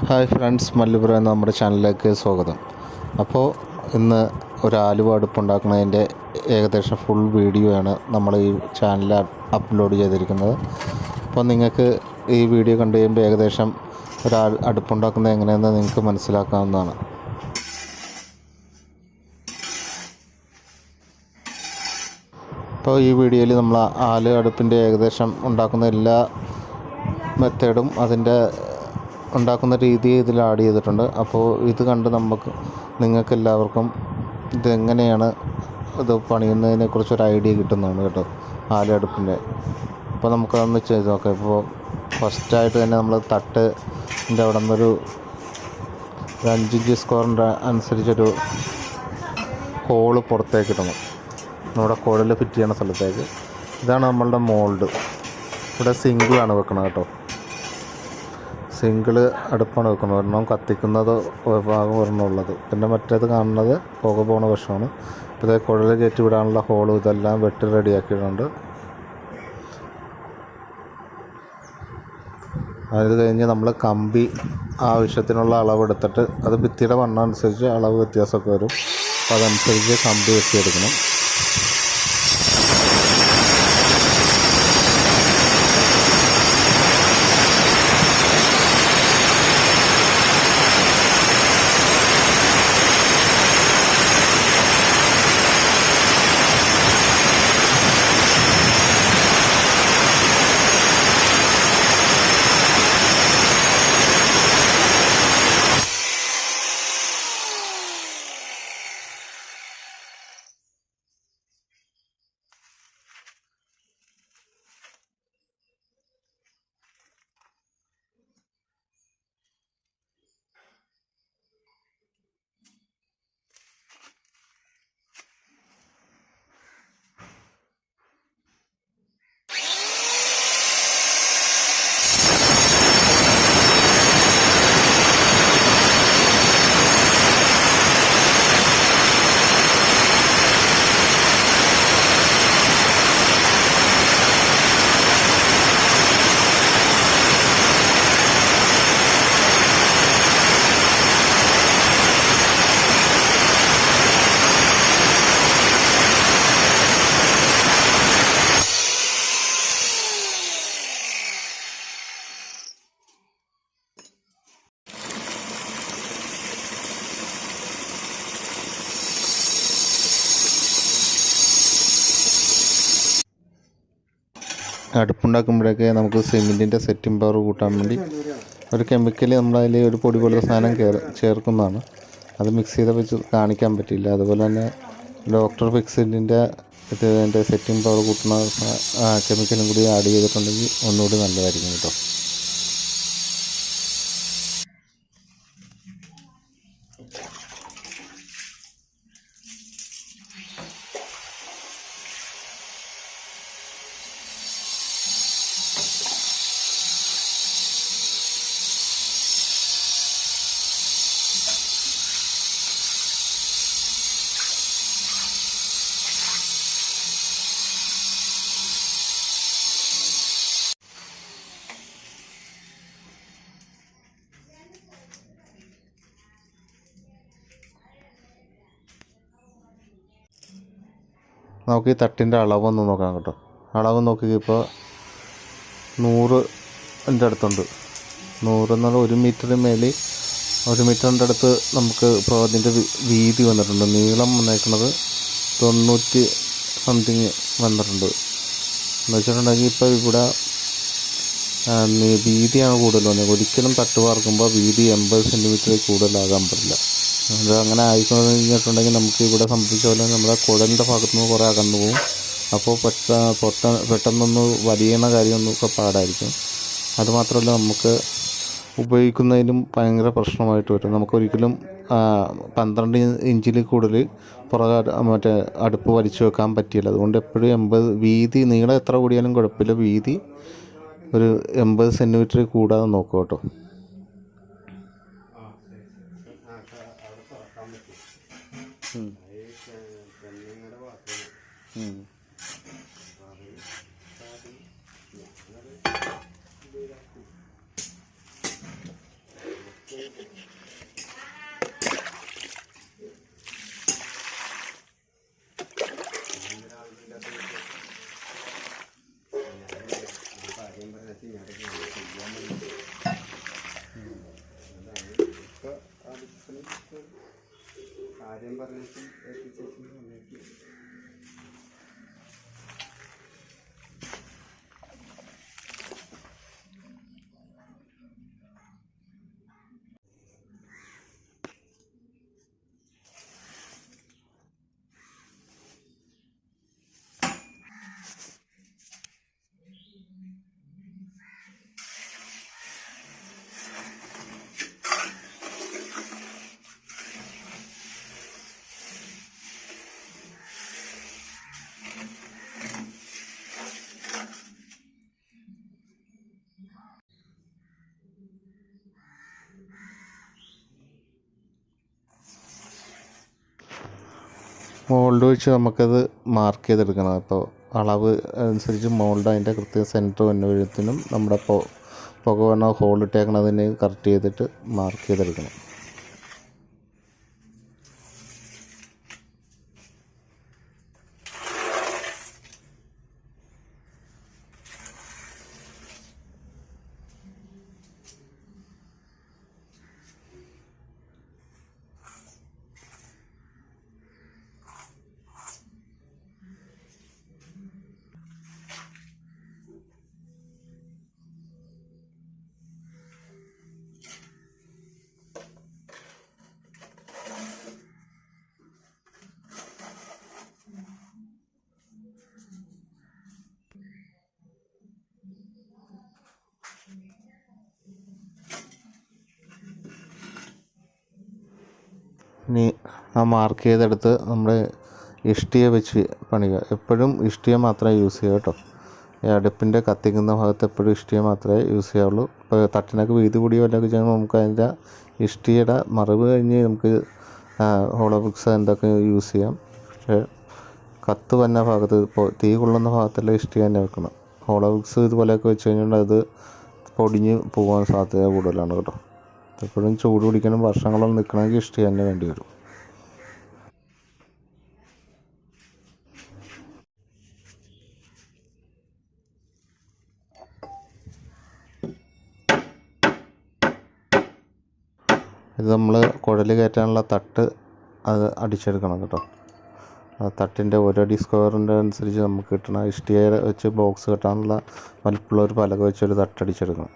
Hi friends, മല്ലുപുര എന്ന നമ്മുടെ ചാനലിലേക്ക് സ്വാഗതം. അപ്പോൾ ഇന്ന് ഒരു ആലുവ അടുപ്പുണ്ടാക്കുന്നതിൻ്റെ ഏകദേശം ഫുൾ വീഡിയോ ആണ് നമ്മൾ ഈ ചാനലിൽ അപ്ലോഡ് ചെയ്തിരിക്കുന്നത്. അപ്പോൾ നിങ്ങൾക്ക് ഈ വീഡിയോ കണ്ടു കഴിയുമ്പോൾ ഏകദേശം ഒരു അടുപ്പുണ്ടാക്കുന്നത് എങ്ങനെയെന്ന് നിങ്ങൾക്ക് മനസ്സിലാക്കാവുന്നതാണ്. അപ്പോൾ ഈ വീഡിയോയിൽ നമ്മൾ ആലുവ അടുപ്പിൻ്റെ ഏകദേശം ഉണ്ടാക്കുന്ന എല്ലാ മെത്തേഡും അതിൻ്റെ ഉണ്ടാക്കുന്ന രീതി ഇതിൽ ആഡ് ചെയ്തിട്ടുണ്ട്. അപ്പോൾ ഇത് കണ്ട് നിങ്ങൾക്ക് എല്ലാവർക്കും ഇതെങ്ങനെയാണ് ഇത് പണിയുന്നതിനെക്കുറിച്ചൊരു ഐഡിയ കിട്ടുന്നതാണ് കേട്ടോ, ആലുവ അടുപ്പിൻ്റെ. അപ്പോൾ നമുക്കതൊന്ന് ചെയ്ത് നോക്കാം. ഇപ്പോൾ ഫസ്റ്റായിട്ട് തന്നെ നമ്മൾ തട്ടിൻ്റെ അവിടെ നിന്നൊരു 5 ഇഞ്ച് സ്ക്വയറിൻ്റെ അനുസരിച്ചൊരു ഹോള് പുറത്തേക്ക് ഇടണം, നമ്മുടെ കുഴൽ ഫിറ്റ് ചെയ്യുന്ന സ്ഥലത്തേക്ക്. ഇതാണ് നമ്മളുടെ മോൾഡ്. ഇവിടെ സിംഗിളാണ് വെക്കണം കേട്ടോ, സിംഗിൾ അടുപ്പാണ് വെക്കുന്നത്. ഒരെണ്ണം കത്തിക്കുന്നത് ഭാഗം ഒരെണ്ണമുള്ളത്, പിന്നെ മറ്റേത് കാണുന്നത് പുക പോണ വശമാണ്. ഇത് കുഴൽ കയറ്റി വിടാനുള്ള ഹോളും ഇതെല്ലാം വെട്ടി റെഡിയാക്കിയിട്ടുണ്ട്. അത് കഴിഞ്ഞ് നമ്മൾ കമ്പി ആവശ്യത്തിനുള്ള അളവെടുത്തിട്ട്, അത് ഭിത്തിയുടെ വണ്ണം അനുസരിച്ച് അളവ് വ്യത്യാസമൊക്കെ വരും, അപ്പോൾ അതനുസരിച്ച് കമ്പി വെട്ടിയെടുക്കണം. അടുപ്പുണ്ടാക്കുമ്പോഴൊക്കെ നമുക്ക് സിമെൻറ്റിൻ്റെ സെറ്റിംഗ് പവർ കൂട്ടാൻ വേണ്ടി ഒരു കെമിക്കൽ നമ്മളതിൽ ഒരു പൊടി പോലത്തെ സാധനം ചേർക്കുന്നതാണ്. അത് മിക്സ് ചെയ്ത് വെച്ച് കാണിക്കാൻ പറ്റില്ല. അതുപോലെ തന്നെ ഡോക്ടർ ഫിക്സിൻ്റെ ഇതിൻ്റെ സെറ്റിംഗ് പവർ കൂട്ടുന്ന കെമിക്കലും കൂടി ആഡ് ചെയ്തിട്ടുണ്ടെങ്കിൽ ഒന്നുകൂടി നല്ലതായിരിക്കും കേട്ടോ. നമുക്ക് ഈ തട്ടിൻ്റെ അളവൊന്ന് നോക്കാം കേട്ടോ. അളവ് നോക്കി ഇപ്പോൾ 100ൻ്റെ അടുത്തുണ്ട്. 100 എന്ന് പറഞ്ഞാൽ 1 മീറ്ററിന് മേലെ, 1 മീറ്ററിൻ്റെ അടുത്ത് നമുക്ക് ഇപ്പോൾ അതിൻ്റെ വീതി വന്നിട്ടുണ്ട്. നീളം വന്നേക്കുന്നത് 90 സംതിങ് വന്നിട്ടുണ്ട്. എന്ന് വെച്ചിട്ടുണ്ടെങ്കിൽ ഇപ്പോൾ ഇവിടെ വീതിയാണ് കൂടുതൽ വന്നത്. ഒരിക്കലും തട്ട് വാർക്കുമ്പോൾ വീതി 80 സെൻറ്റിമീറ്ററിൽ കൂടുതലാകാൻ പറ്റില്ല. അത് അങ്ങനെ ആയിക്കഴിഞ്ഞിട്ടുണ്ടെങ്കിൽ നമുക്ക് ഇവിടെ സംഭവിച്ച പോലെ നമ്മുടെ കുഴലിൻ്റെ ഭാഗത്തു നിന്ന് കുറേ അകന്നു പോകും. അപ്പോൾ പെട്ടെന്നൊന്ന് വലിയണ കാര്യമൊക്കെ പാടായിരിക്കും. അതുമാത്രമല്ല, നമുക്ക് ഉപയോഗിക്കുന്നതിലും ഭയങ്കര പ്രശ്നമായിട്ട് വരും. നമുക്കൊരിക്കലും 12 ഇഞ്ചിൽ കൂടുതൽ മറ്റേ അടുപ്പ് വലിച്ചു വെക്കാൻ പറ്റില്ല. അതുകൊണ്ട് എപ്പോഴും 80 വീതി, നീളം എത്ര കൂടിയാലും കുഴപ്പമില്ല, വീതി ഒരു 80 സെൻറ്റിമീറ്ററിൽ കൂടാതെ നോക്കുക കേട്ടോ. കാര്യം പറഞ്ഞിട്ട് മോൾഡ് വെച്ച് നമുക്കത് മാർക്ക് ചെയ്തെടുക്കണം. അപ്പോൾ അളവ് അനുസരിച്ച് മോൾഡ് അതിൻ്റെ കൃത്യ സെൻറ്റർ വരുമ്പോഴത്തേനും നമ്മുടെ പുക വേണോ ഹോൾ ഇട്ടേക്കണതിനെ കറക്റ്റ് ചെയ്തിട്ട് മാർക്ക് ചെയ്തെടുക്കണം. ഇനി ആ മാർക്ക് ചെയ്തെടുത്ത് നമ്മൾ ഇഷ്ടിക വെച്ച് പണിയുക. എപ്പോഴും ഇഷ്ടിക മാത്രമേ യൂസ് ചെയ്യുക കേട്ടോ. ഈ അടുപ്പിൻ്റെ കത്തിക്കുന്ന ഭാഗത്ത് എപ്പോഴും ഇഷ്ടിക മാത്രമേ യൂസ് ചെയ്യാവുള്ളൂ. ഇപ്പോൾ തട്ടിനൊക്കെ വീതി കൂടിയ വല്ലതൊക്കെ ചെയ്യുമ്പോൾ നമുക്ക് അതിൻ്റെ ഇഷ്ടികയുടെ മറിവ് കഴിഞ്ഞ് നമുക്ക് ഹോളോ ബ്രിക്സ് എന്തൊക്കെ യൂസ് ചെയ്യാം. പക്ഷേ കത്ത് വന്ന ഭാഗത്ത് ഇപ്പോൾ തീ കൊള്ളുന്ന ഭാഗത്തെല്ലാം ഇഷ്ടിക തന്നെ വെക്കണം. ഹോളോ ബ്രിക്സ് ഇതുപോലെയൊക്കെ വെച്ച് കഴിഞ്ഞാൽ അത് പൊടിഞ്ഞ് പോകാൻ സാധ്യത കൂടുതലാണ് കേട്ടോ. എപ്പോഴും ചൂട് പിടിക്കണം, വർഷങ്ങളോളം നിൽക്കണമെങ്കിൽ ഇഷ്ടിക തന്നെ വേണ്ടി വരും. ഇത് നമ്മൾ കുഴൽ കയറ്റാനുള്ള തട്ട് അത് അടിച്ചെടുക്കണം കേട്ടോ. ആ തട്ടിൻ്റെ ഒരടി സ്ക്വയറിൻ്റെ അനുസരിച്ച് നമുക്ക് കിട്ടണം. ഇഷ്ടിക വെച്ച് ബോക്സ് കെട്ടാനുള്ള വലിപ്പമുള്ള ഒരു പലക വെച്ചൊരു തട്ടടിച്ചെടുക്കണം.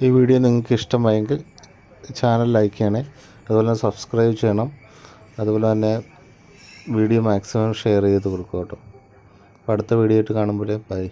ഈ വീഡിയോ നിങ്ങൾക്ക് ഇഷ്ടമായെങ്കിൽ ചാനൽ ലൈക്ക് ചെയ്യണേ, അതുപോലെ തന്നെ സബ്സ്ക്രൈബ് ചെയ്യണം, അതുപോലെ തന്നെ വീഡിയോ മാക്സിമം ഷെയർ ചെയ്ത് കൊടുക്കുക കേട്ടോ. അപ്പോൾ അടുത്ത വീഡിയോ ആയിട്ട് കാണുമ്പോൾ ബൈ.